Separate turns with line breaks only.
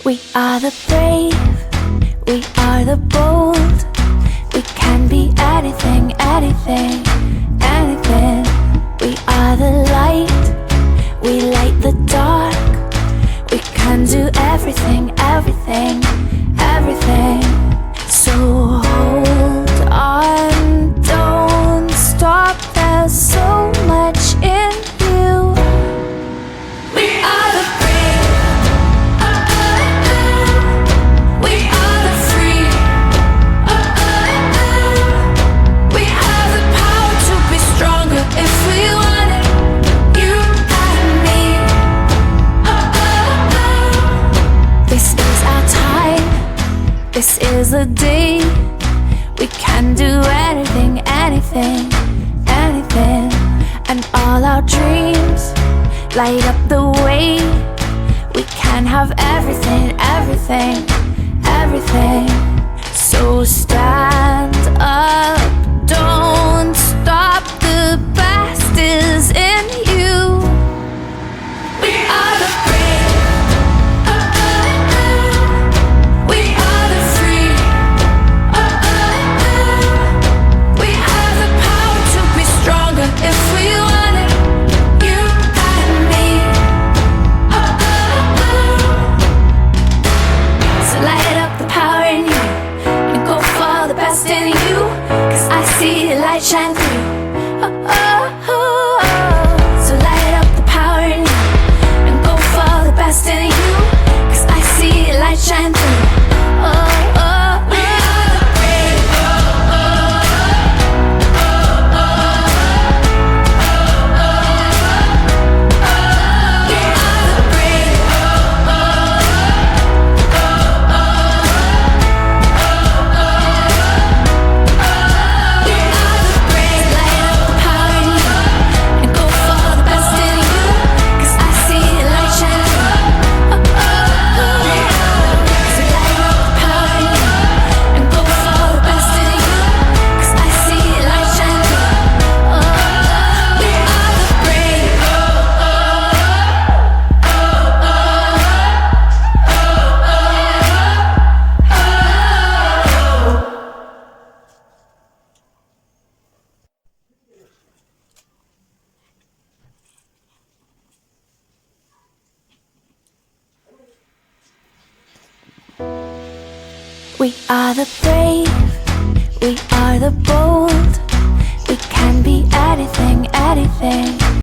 We are the brave, we are the bold. We can be anything, anything, anything. We are the light, we light the dark. We can do everything, everything, everything. So hold on, don't stop, there's so much in you. We are the brave, we are the free, we have the power to be stronger if we want it, you and me. This is our time, this is the day. We can do anything, anything, anything. And all our dreams light up the way. We can have everything, everything, everything. So stand up, don't stop, the best is in you. We are the brave, we are the free, we have the power to be stronger if we want it, you and me. So light up the power in you and go for the best in you, 'cause I see the light shine through. So light up the power in you and go for the best in you, 'cause I see the light shine through. We are the brave, we are the brave, we are the brave. Light up the power in you and go for the best in you, 'cause I see the light shine through. So light up the power in you and go for the best in you, 'cause I see the light shine through. We are the brave. We are the brave, we are the bold. We can be anything, anything.